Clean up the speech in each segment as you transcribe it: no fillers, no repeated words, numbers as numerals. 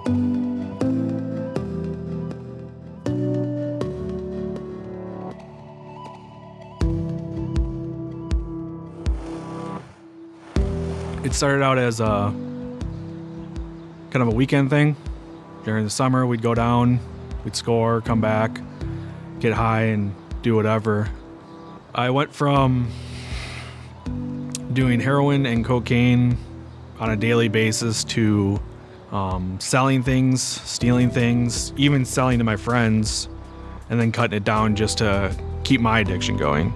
It started out as a kind of a weekend thing. During the summer, we'd go down, we'd score, come back, get high, and do whatever. I went from doing heroin and cocaine on a daily basis to selling things, stealing things, even selling to my friends, and then cutting it down just to keep my addiction going.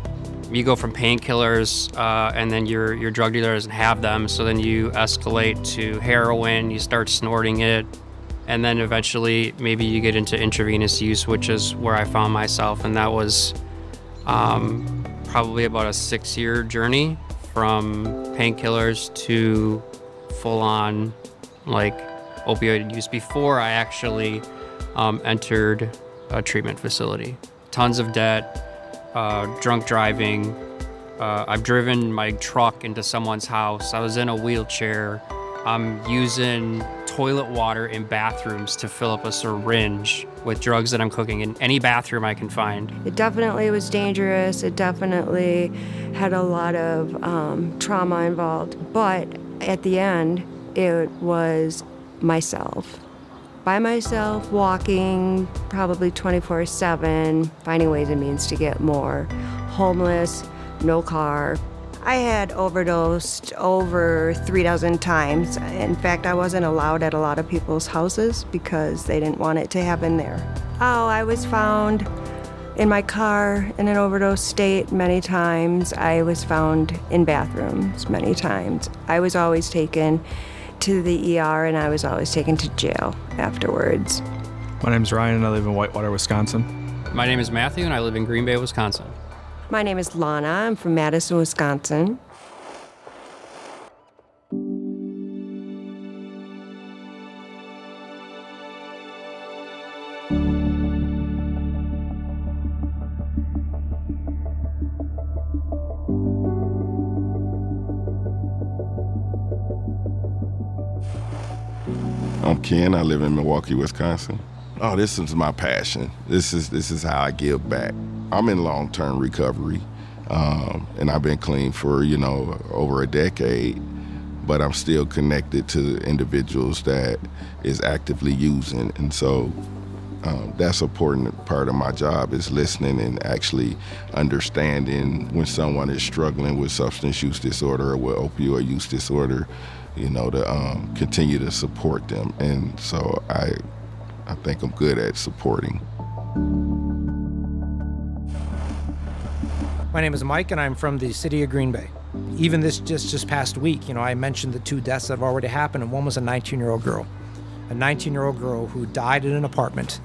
You go from painkillers, and then your drug dealer doesn't have them, so then you escalate to heroin, you start snorting it, and then eventually maybe you get into intravenous use, which is where I found myself, and that was probably about a 6-year journey from painkillers to full-on like opioid use before I actually entered a treatment facility. Tons of debt. Drunk driving. I've driven my truck into someone's house. I was in a wheelchair. I'm using toilet water in bathrooms to fill up a syringe with drugs that I'm cooking in any bathroom I can find. It definitely was dangerous. It definitely had a lot of trauma involved. But at the end, it was myself. By myself, walking, probably 24/7, finding ways and means to get more. Homeless, no car. I had overdosed over 3 dozen times. In fact, I wasn't allowed at a lot of people's houses because they didn't want it to happen there. Oh, I was found in my car in an overdose state many times. I was found in bathrooms many times. I was always taken to the ER, and I was always taken to jail afterwards. My name's Ryan, and I live in Whitewater, Wisconsin. My name is Matthew, and I live in Green Bay, Wisconsin. My name is Lana. I'm from Madison, Wisconsin. I'm Ken. I live in Milwaukee, Wisconsin. Oh, this is my passion. This is how I give back. I'm in long-term recovery, and I've been clean for, over a decade, but I'm still connected to individuals that is actively using. And so that's an important part of my job, is listening and actually understanding when someone is struggling with substance use disorder or with opioid use disorder, to continue to support them. And so I think I'm good at supporting. My name is Mike, and I'm from the city of Green Bay. Even this past week, I mentioned the 2 deaths that have already happened, and one was a 19-year-old girl. A 19-year-old girl who died in an apartment,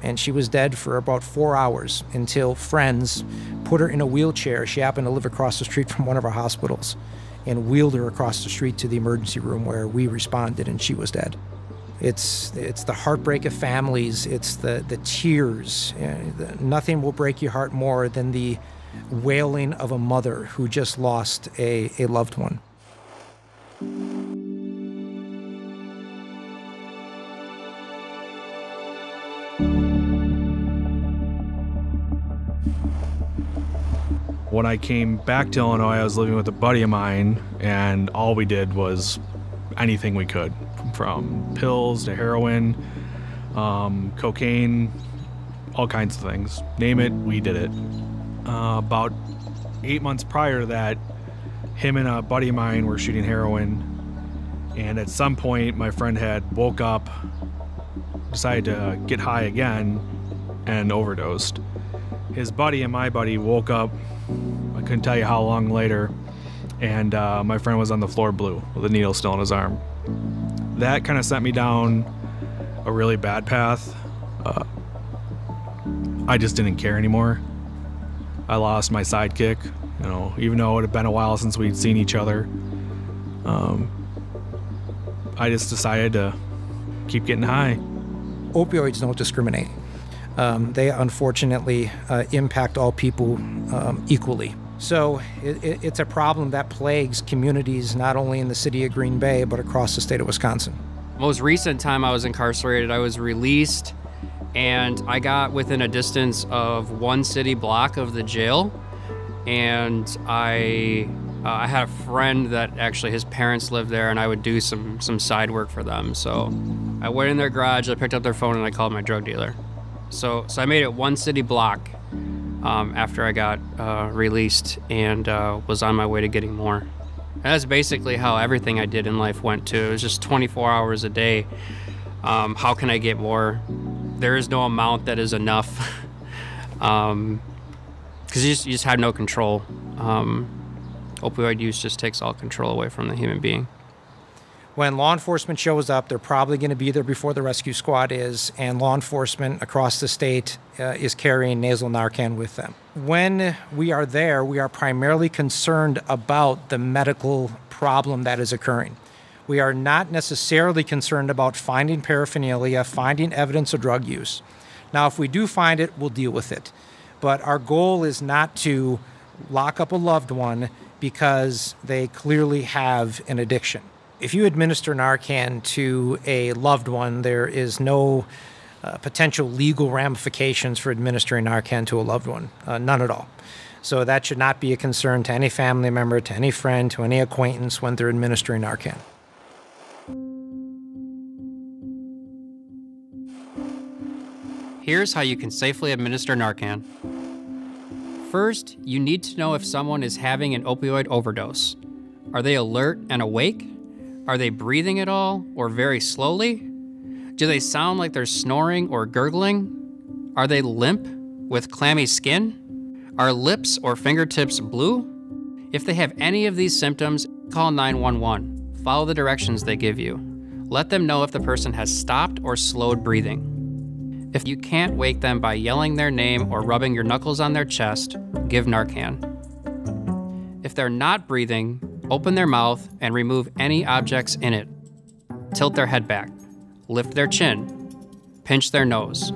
and she was dead for about 4 hours until friends put her in a wheelchair. She happened to live across the street from one of our hospitals, and wheeled her across the street to the emergency room where we responded, and she was dead. It's the heartbreak of families. It's the tears. Nothing will break your heart more than the wailing of a mother who just lost a loved one. When I came back to Illinois, I was living with a buddy of mine, and all we did was anything we could, from pills to heroin, cocaine, all kinds of things. Name it, we did it. About 8 months prior to that, him and a buddy of mine were shooting heroin, and at some point my friend had woke up, decided to get high again, and overdosed. His buddy and my buddy woke up, I couldn't tell you how long later, and my friend was on the floor blue with a needle still in his arm. That kind of sent me down a really bad path. I just didn't care anymore. I lost my sidekick, even though it had been a while since we'd seen each other. I just decided to keep getting high. Opioids don't discriminate. They unfortunately impact all people equally. So it's a problem that plagues communities not only in the city of Green Bay, but across the state of Wisconsin. Most recent time I was incarcerated, I was released, and I got within a distance of 1 city block of the jail. And I had a friend that actually his parents lived there, and I would do some side work for them. So I went in their garage, I picked up their phone, and I called my drug dealer. So I made it 1 city block after I got released, and was on my way to getting more. And that's basically how everything I did in life went to. It was just 24 hours a day. How can I get more? There is no amount that is enough. Because you just have no control. Opioid use just takes all control away from the human being. When law enforcement shows up, they're probably going to be there before the rescue squad is, and law enforcement across the state is carrying nasal Narcan with them. When we are there, we are primarily concerned about the medical problem that is occurring. We are not necessarily concerned about finding paraphernalia, finding evidence of drug use. Now, if we do find it, we'll deal with it. But our goal is not to lock up a loved one because they clearly have an addiction. If you administer Narcan to a loved one, there is no potential legal ramifications for administering Narcan to a loved one, none at all. So that should not be a concern to any family member, to any friend, to any acquaintance when they're administering Narcan. Here's how you can safely administer Narcan. First, you need to know if someone is having an opioid overdose. Are they alert and awake? Are they breathing at all or very slowly? Do they sound like they're snoring or gurgling? Are they limp with clammy skin? Are lips or fingertips blue? If they have any of these symptoms, call 911. Follow the directions they give you. Let them know if the person has stopped or slowed breathing. If you can't wake them by yelling their name or rubbing your knuckles on their chest, give Narcan. If they're not breathing, open their mouth and remove any objects in it. Tilt their head back. Lift their chin. Pinch their nose.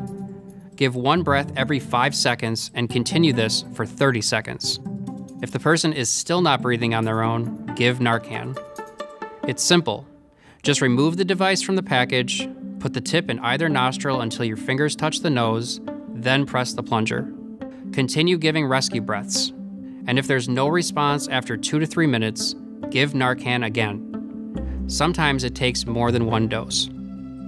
Give 1 breath every 5 seconds and continue this for 30 seconds. If the person is still not breathing on their own, give Narcan. It's simple. Just remove the device from the package, put the tip in either nostril until your fingers touch the nose, then press the plunger. Continue giving rescue breaths. And if there's no response after 2 to 3 minutes, give Narcan again. Sometimes it takes more than 1 dose.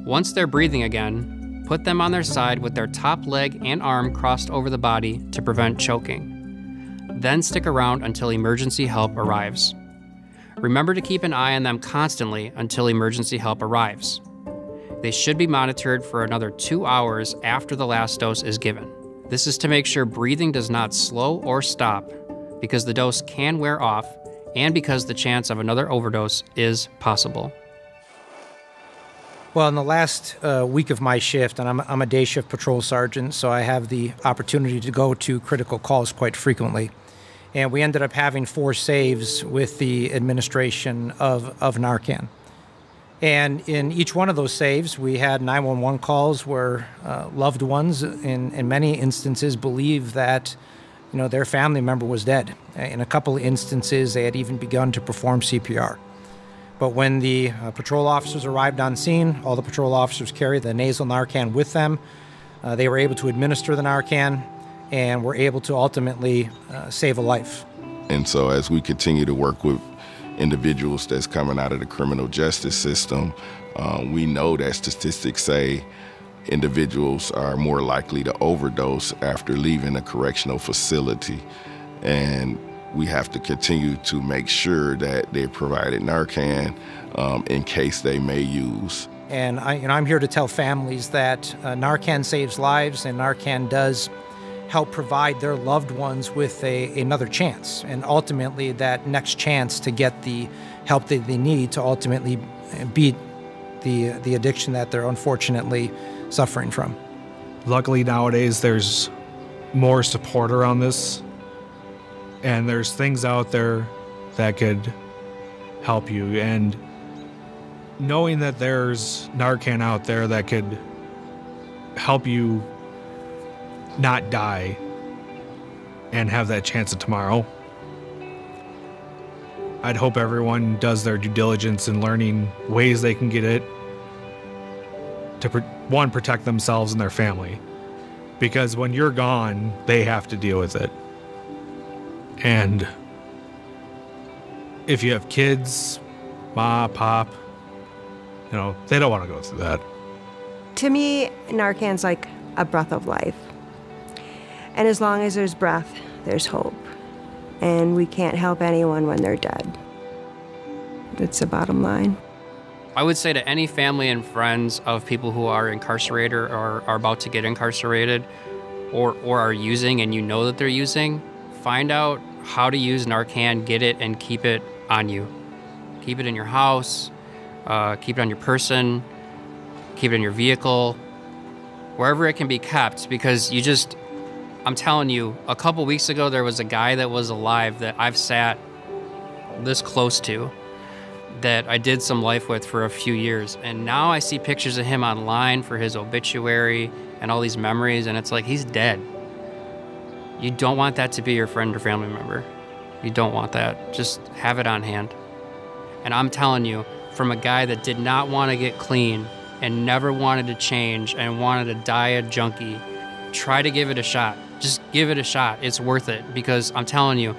Once they're breathing again, put them on their side with their top leg and arm crossed over the body to prevent choking. Then stick around until emergency help arrives. Remember to keep an eye on them constantly until emergency help arrives. They should be monitored for another 2 hours after the last dose is given. This is to make sure breathing does not slow or stop, because the dose can wear off and because the chance of another overdose is possible. Well, in the last week of my shift, and I'm a day shift patrol sergeant, so I have the opportunity to go to critical calls quite frequently. And we ended up having 4 saves with the administration of Narcan. And in each one of those saves, we had 911 calls where loved ones, in many instances, believed that their family member was dead. In a couple of instances, they had even begun to perform CPR. But when the patrol officers arrived on scene, all the patrol officers carried the nasal Narcan with them. They were able to administer the Narcan and were able to ultimately save a life. And so as we continue to work with individuals that's coming out of the criminal justice system, we know that statistics say individuals are more likely to overdose after leaving a correctional facility. And we have to continue to make sure that they're provided Narcan in case they may use. And I'm here to tell families that Narcan saves lives, and Narcan does help provide their loved ones with another chance, and ultimately that next chance to get the help that they need to ultimately beat the addiction that they're unfortunately suffering from. Luckily nowadays there's more support around this, and there's things out there that could help you. And knowing that there's Narcan out there that could help you not die and have that chance of tomorrow, I'd hope everyone does their due diligence in learning ways they can get it, to, one, protect themselves and their family. Because when you're gone, they have to deal with it. And if you have kids, ma, pop, you know, they don't want to go through that. To me, Narcan's like a breath of life. And as long as there's breath, there's hope. And we can't help anyone when they're dead. That's the bottom line. I would say to any family and friends of people who are incarcerated or are about to get incarcerated or are using and you know that they're using, find out how to use Narcan, get it, and keep it on you. Keep it in your house, keep it on your person, keep it in your vehicle, wherever it can be kept, because I'm telling you, a couple weeks ago there was a guy that was alive that I've sat this close to, that I did some life with for a few years, and now I see pictures of him online for his obituary and all these memories, and it's like he's dead. You don't want that to be your friend or family member. You don't want that. Just have it on hand. And I'm telling you, from a guy that did not want to get clean and never wanted to change and wanted to die a junkie, try to give it a shot. Just give it a shot. It's worth it, because I'm telling you,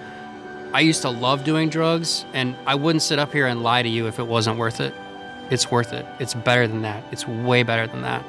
I used to love doing drugs, and I wouldn't sit up here and lie to you if it wasn't worth it. It's worth it. It's better than that. It's way better than that.